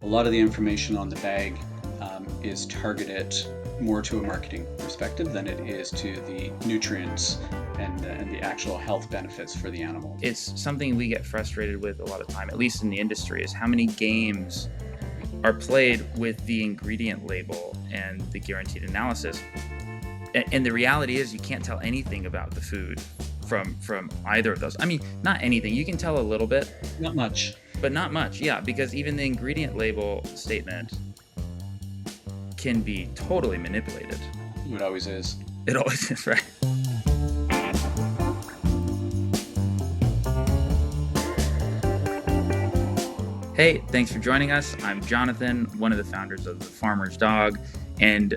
A lot of the information on the bag is targeted more to a marketing perspective than it is to the nutrients and the actual health benefits for the animal. It's something we get frustrated with a lot of time, at least in the industry, is how many games are played with the ingredient label and the guaranteed analysis. And the reality is you can't tell anything about the food from either of those. I mean, not anything. You can tell a little bit. Not much. But not much, yeah, because even the ingredient label statement can be totally manipulated. It always is. It always is, right? Hey, thanks for joining us. I'm Jonathan, one of the founders of The Farmer's Dog, and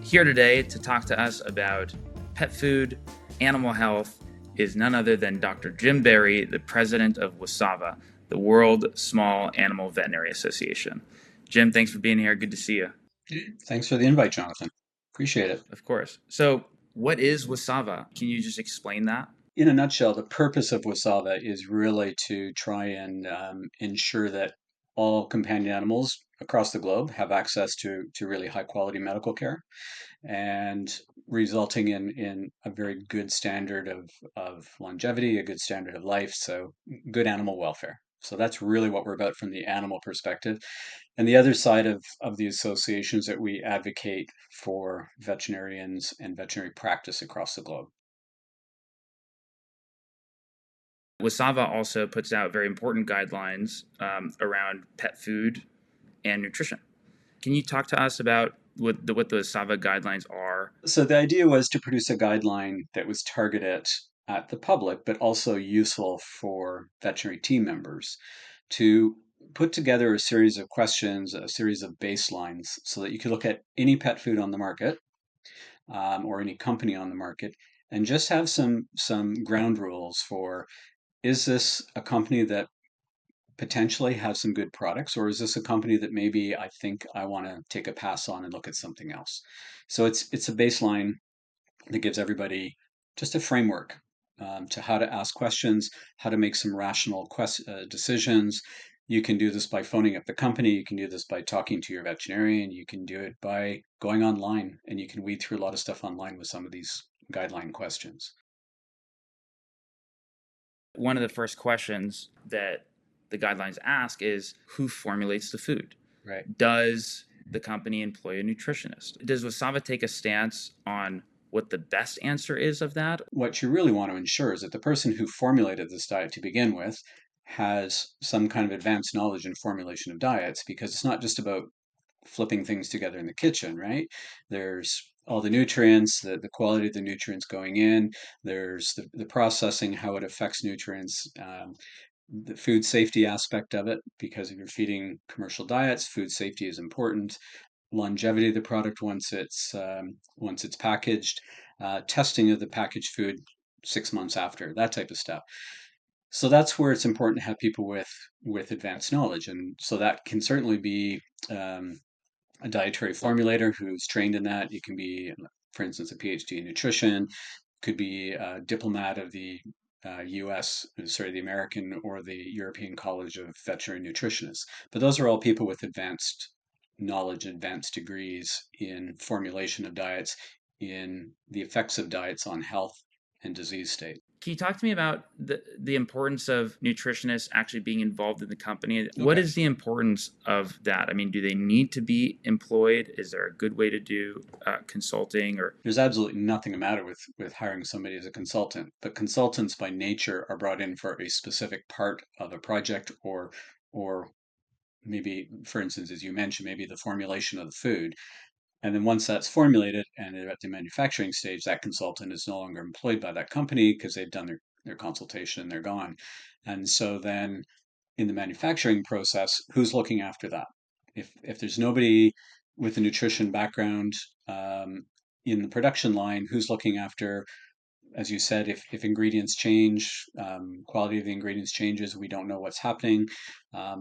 here today to talk to us about pet food, animal health, is none other than Dr. Jim Berry, the president of WSAVA, the World Small Animal Veterinary Association. Jim, thanks for being here. Good to see you. Thanks for the invite, Jonathan. Appreciate it. Of course. So what is WSAVA? Can you just explain that? In a nutshell, the purpose of WSAVA is really to try and ensure that all companion animals across the globe have access to really high quality medical care and resulting in a very good standard of longevity, a good standard of life, so good animal welfare. So that's really what we're about from the animal perspective. And the other side of the associations that we advocate for veterinarians and veterinary practice across the globe. WSAVA also puts out very important guidelines around pet food and nutrition. Can you talk to us about what the WSAVA guidelines are? So the idea was to produce a guideline that was targeted at the public, but also useful for veterinary team members to put together a series of questions, a series of baselines, so that you could look at any pet food on the market or any company on the market and just have some ground rules for, is this a company that potentially has some good products, or is this a company that maybe I think I want to take a pass on and look at something else? So it's a baseline that gives everybody just a framework to how to ask questions, how to make some rational decisions. You can do this by phoning up the company. You can do this by talking to your veterinarian. You can do it by going online, and you can weed through a lot of stuff online with some of these guideline questions. One of the first questions that the guidelines ask is who formulates the food? Right. Does the company employ a nutritionist? Does WSAVA take a stance on what the best answer is of that? What you really want to ensure is that the person who formulated this diet to begin with has some kind of advanced knowledge in formulation of diets, because it's not just about flipping things together in the kitchen, right? There's all the nutrients, the quality of the nutrients going in, there's the processing, how it affects nutrients, the food safety aspect of it, because if you're feeding commercial diets, food safety is important. Longevity of the product once it's packaged, testing of the packaged food 6 months after, that type of stuff. So that's where it's important to have people with advanced knowledge, and so that can certainly be a dietary formulator who's trained in that. It can be, for instance, a PhD in nutrition, could be a diplomat of the the American or the European College of Veterinary Nutritionists. But those are all people with advanced knowledge, advanced degrees in formulation of diets, in the effects of diets on health and disease state. Can you talk to me about the importance of nutritionists actually being involved in the company? Okay. What is the importance of that? I mean, do they need to be employed? Is there a good way to do consulting? Or there's absolutely nothing the matter with hiring somebody as a consultant, but consultants by nature are brought in for a specific part of a project, or maybe, for instance, as you mentioned, maybe the formulation of the food. And then once that's formulated and they're at the manufacturing stage, that consultant is no longer employed by that company because they've done their consultation, they're gone. And so then in the manufacturing process, who's looking after that? If there's nobody with a nutrition background in the production line, who's looking after, as you said, if ingredients change, quality of the ingredients changes, we don't know what's happening.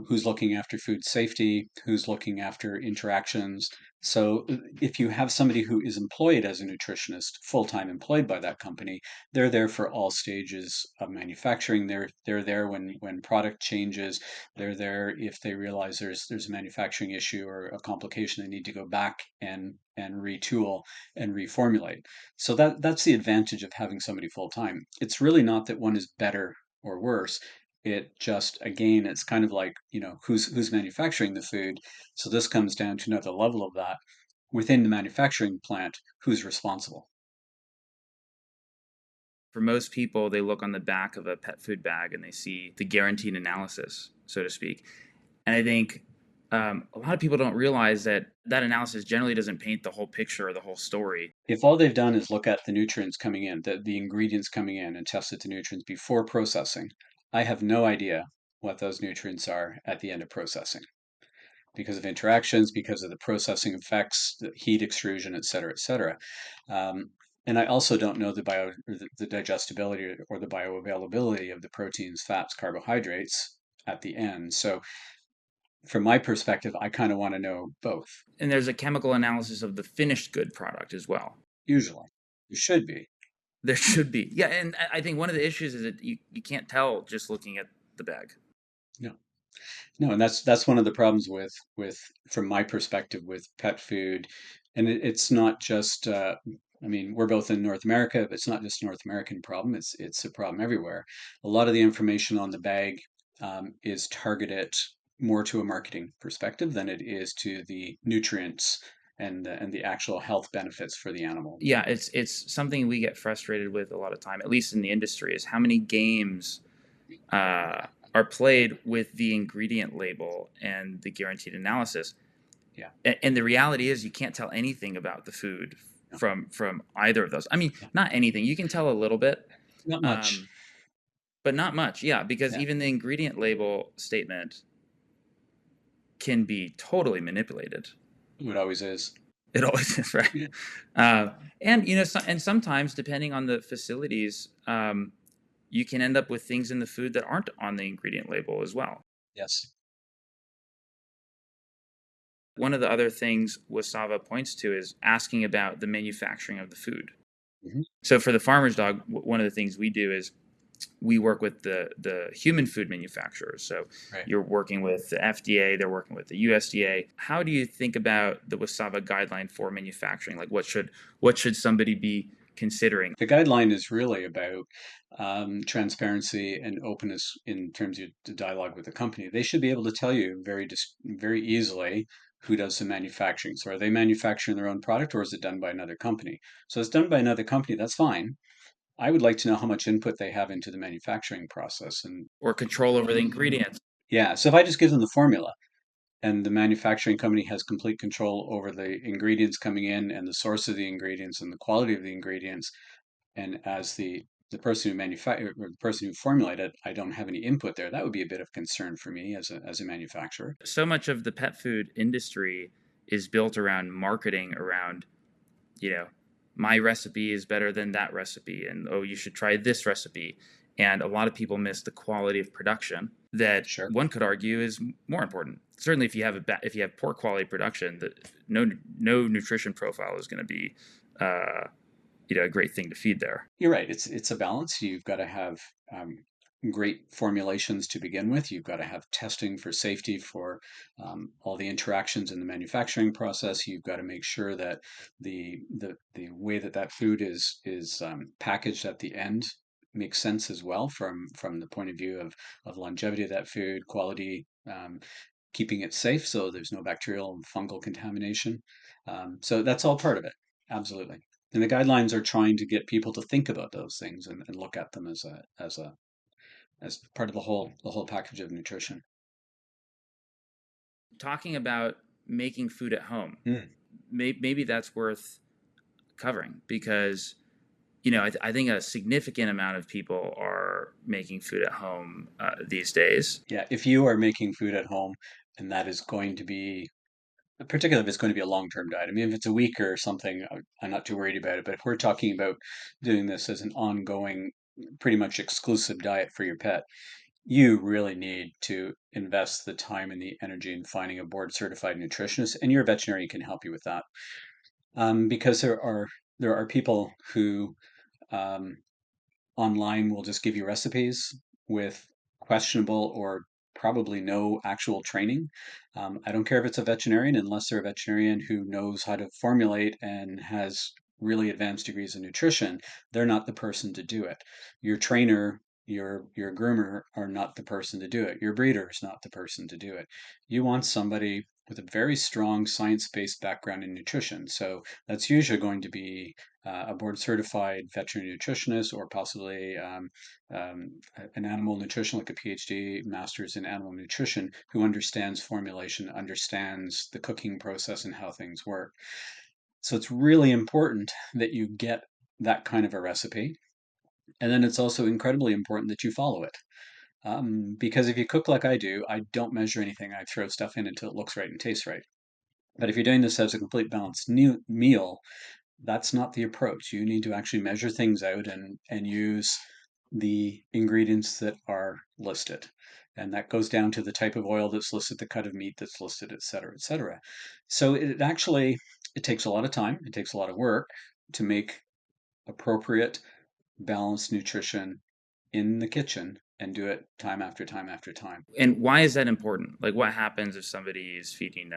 who's looking after food safety, who's looking after interactions. So if you have somebody who is employed as a nutritionist, full-time employed by that company, they're there for all stages of manufacturing. They're there when product changes. They're there if they realize there's a manufacturing issue or a complication, they need to go back and retool and reformulate. So that's the advantage of having somebody full-time. It's really not that one is better or worse. It just, again, it's kind of like, who's manufacturing the food. So this comes down to another level of that. Within the manufacturing plant, who's responsible? For most people, they look on the back of a pet food bag and they see the guaranteed analysis, so to speak. And I think a lot of people don't realize that that analysis generally doesn't paint the whole picture or the whole story. If all they've done is look at the nutrients coming in, the ingredients coming in, and tested the nutrients before processing, I have no idea what those nutrients are at the end of processing because of interactions, because of the processing effects, the heat extrusion, et cetera, et cetera. Um, and I also don't know the digestibility or the bioavailability of the proteins, fats, carbohydrates at the end. So from my perspective, I kind of want to know both. And there's a chemical analysis of the finished good product as well. Usually, there should be. There should be. Yeah, and I think one of the issues is that you can't tell just looking at the bag. No, no, and that's one of the problems with from my perspective with pet food, and it's not just. I mean, we're both in North America, but it's not just a North American problem. It's a problem everywhere. A lot of the information on the bag is targeted more to a marketing perspective than it is to the nutrients and the actual health benefits for the animal. Yeah, it's something we get frustrated with a lot of time, at least in the industry, is how many games are played with the ingredient label and the guaranteed analysis. Yeah. And the reality is you can't tell anything about the food No. from either of those. I mean, Yeah. not anything. You can tell a little bit, Not much. but not much. Yeah, because Yeah, even the ingredient label statement can be totally manipulated. it always is. It always is, right? Yeah. Uh, and and sometimes depending on the facilities, you can end up with things in the food that aren't on the ingredient label as well. Yes. One of the other things WSAVA points to is asking about the manufacturing of the food. Hmm. So for the farmer's dog, one of the things we do is we work with the human food manufacturers. So Right. you're working with the FDA, they're working with the USDA. How do you think about the WSAVA guideline for manufacturing? Like what should somebody be considering? The guideline is really about transparency and openness in terms of the dialogue with the company. They should be able to tell you very easily who does the manufacturing. So are they manufacturing their own product or is it done by another company? So it's done by another company, that's fine. I would like to know how much input they have into the manufacturing process. And Or control over the ingredients? yeah, so if I just give them the formula and the manufacturing company has complete control over the ingredients coming in and the source of the ingredients and the quality of the ingredients, and as the person who manufacture or the person who formulated, I don't have any input there. That would be a bit of concern for me as a manufacturer. So much of the pet food industry is built around marketing around, you know, my recipe is better than that recipe, and oh, you should try this recipe. And a lot of people miss the quality of production that Sure. one could argue is more important. Certainly, if you have if you have poor quality production, that no nutrition profile is going to be a great thing to feed there. You're right. It's a balance. You've got to have great formulations to begin with. You've got to have testing for safety for all the interactions in the manufacturing process. You've got to make sure that the way that food is packaged at the end makes sense as well from the point of view of longevity of that food, quality, keeping it safe so there's no bacterial and fungal contamination. So that's all part of it. Absolutely. And the guidelines are trying to get people to think about those things and look at them as part of the whole package of nutrition. Talking about making food at home, Mm. maybe that's worth covering because I think a significant amount of people are making food at home these days. Yeah, if you are making food at home, and that is going to be, particularly if it's going to be a long-term diet. I mean, if it's a week or something, I'm not too worried about it. But if we're talking about doing this as an ongoing, pretty much exclusive diet for your pet, you really need to invest the time and the energy in finding a board certified nutritionist, and your veterinarian can help you with that. Because there are people who um, online will just give you recipes with questionable or probably no actual training. I don't care if it's a veterinarian, unless they're a veterinarian who knows how to formulate and has really advanced degrees in nutrition. They're not the person to do it. Your trainer, your groomer are not the person to do it. Your breeder is not the person to do it. You want somebody with a very strong science-based background in nutrition. So that's usually going to be a board certified veterinary nutritionist, or possibly an animal nutrition, like a PhD, master's in animal nutrition, who understands formulation, understands the cooking process and how things work. So it's really important that you get that kind of a recipe. And then it's also incredibly important that you follow it. Because if you cook like I do, I don't measure anything. I throw stuff in until it looks right and tastes right. But if you're doing this as a complete balanced meal, that's not the approach. You need to actually measure things out and use the ingredients that are listed. And that goes down to the type of oil that's listed, the cut of meat that's listed, et cetera, et cetera. So it takes a lot of time, it takes a lot of work to make appropriate, balanced nutrition in the kitchen and do it time after time after time. And why is that important? Like, what happens if somebody is feeding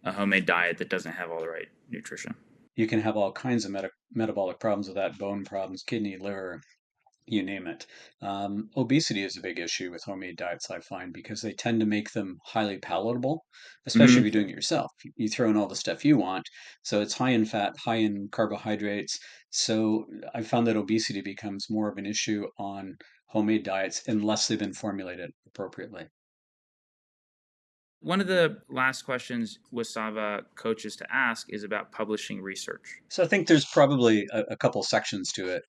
a homemade diet that doesn't have all the right nutrition? You can have all kinds of metabolic problems with that: bone problems, kidney, liver, you name it. Obesity is a big issue with homemade diets, I find, because they tend to make them highly palatable, especially if Mm-hmm. you're doing it yourself. You throw in all the stuff you want. So it's high in fat, high in carbohydrates. So I found that obesity becomes more of an issue on homemade diets unless they've been formulated appropriately. One of the last questions WSAVA coaches to ask is about publishing research. So I think there's probably a couple sections to it.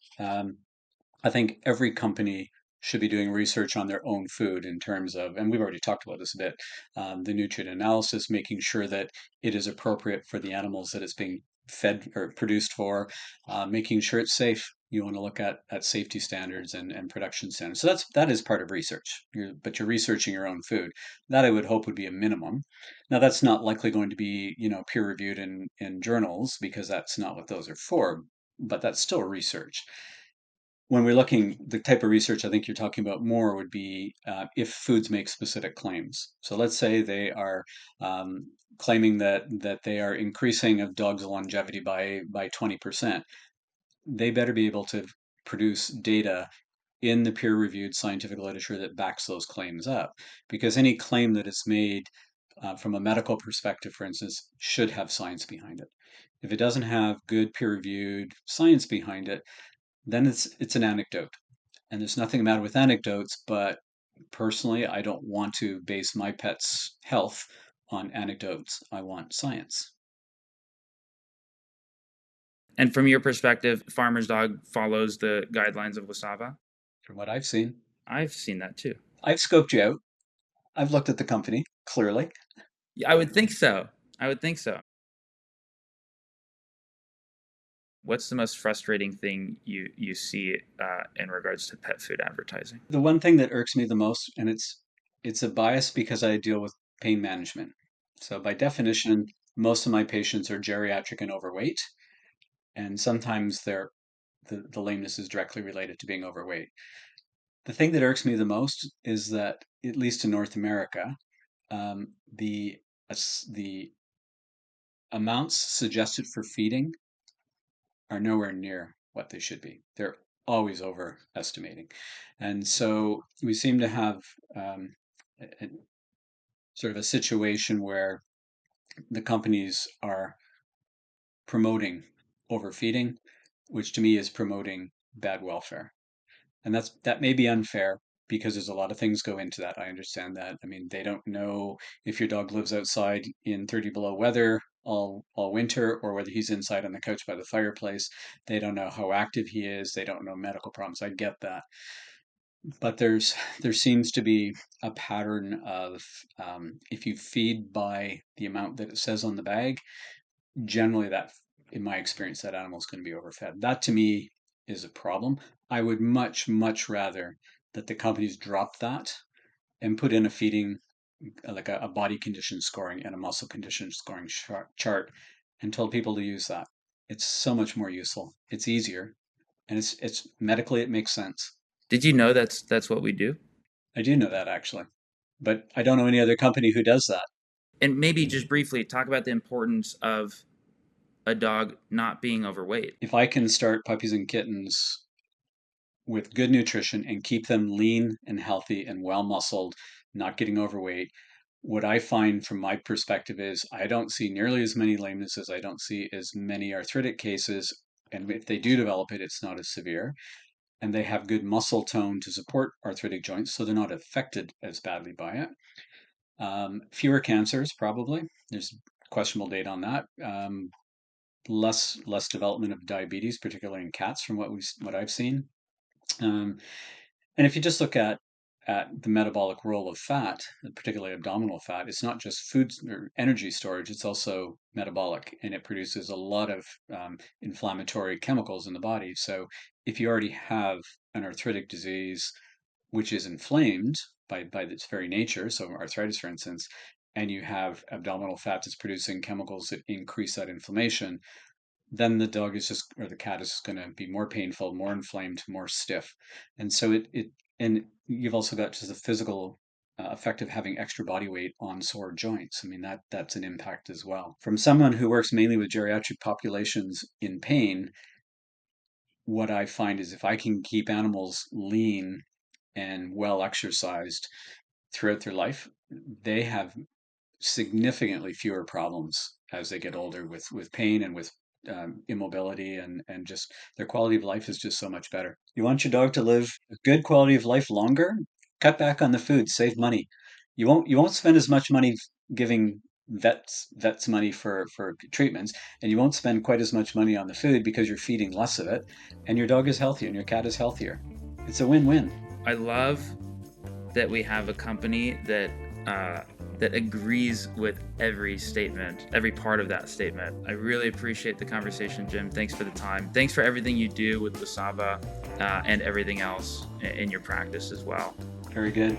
I think every company should be doing research on their own food in terms of, and we've already talked about this a bit, the nutrient analysis, making sure that it is appropriate for the animals that it's being fed or produced for, making sure it's safe. You want to look at safety standards and production standards. So that is part of research. But you're researching your own food. That I would hope would be a minimum. Now that's not likely going to be peer reviewed in journals, because that's not what those are for. But that's still research. When we're looking, the type of research I think you're talking about more would be if foods make specific claims. So let's say they are claiming that they are increasing of dogs' longevity by 20%. They better be able to produce data in the peer-reviewed scientific literature that backs those claims up, because any claim that is made from a medical perspective, for instance, should have science behind it. If it doesn't have good peer-reviewed science behind it, then it's an anecdote. And there's nothing the matter with anecdotes, but personally, I don't want to base my pet's health on anecdotes. I want science. And from your perspective, Farmer's Dog follows the guidelines of WSAVA? From what I've seen, I've seen that too. I've scoped you out. I've looked at the company, clearly. Yeah, I would think so. I would think so. What's the most frustrating thing you see in regards to pet food advertising? The one thing that irks me the most, and it's a bias because I deal with pain management. So by definition, most of my patients are geriatric and overweight, and sometimes the lameness is directly related to being overweight. The thing that irks me the most is that, at least in North America, the amounts suggested for feeding are nowhere near what they should be. They're always overestimating, and so we seem to have a sort of a situation where the companies are promoting overfeeding, which to me is promoting bad welfare. And that may be unfair, because there's a lot of things go into that. I understand that. I mean, they don't know if your dog lives outside in 30 below weather all winter, or whether he's inside on the couch by the fireplace. They don't know how active he is. They don't know medical problems. I get that. But there seems to be a pattern of, if you feed by the amount that it says on the bag, generally that, in my experience, that animal is going to be overfed. That to me is a problem. I would much rather that the companies dropped that and put in a feeding, like a body condition scoring and a muscle condition scoring chart, and told people to use that. It's so much more useful. It's easier, and it's medically it makes sense. Did you know that's what we do? I do know that actually, but I don't know any other company who does that. And maybe just briefly talk about the importance of a dog not being overweight. If I can start puppies and kittens with good nutrition and keep them lean and healthy and well muscled, not getting overweight, what I find from my perspective is I don't see nearly as many lamenesses. I don't see as many arthritic cases. And if they do develop it, it's not as severe. And they have good muscle tone to support arthritic joints, so they're not affected as badly by it. Fewer cancers, probably. There's questionable data on that. Less development of diabetes, particularly in cats, from what I've seen. Um, and if you just look at the metabolic role of fat, particularly abdominal fat, it's not just food or energy storage; it's also metabolic, and it produces a lot of inflammatory chemicals in the body. So if you already have an arthritic disease, which is inflamed by its very nature, so arthritis, for instance, and you have abdominal fat that's producing chemicals that increase that inflammation, then the dog is just, or the cat is going to be more painful, more inflamed, more stiff. And so and you've also got just the physical effect of having extra body weight on sore joints. I mean, that's an impact as well. From someone who works mainly with geriatric populations in pain, what I find is if I can keep animals lean and well exercised throughout their life, they have significantly fewer problems as they get older with pain and with immobility, and just their quality of life is just so much better. You want your dog to live a good quality of life longer? Cut back on the food, save money. You won't spend as much money giving vets money for treatments, and you won't spend quite as much money on the food because you're feeding less of it, and your dog is healthier and your cat is healthier. It's a win-win. I love that we have a company that that agrees with every statement, every part of that statement. I really appreciate the conversation, Jim. Thanks for the time. Thanks for everything you do with WSAVA and everything else in your practice as well. Very good.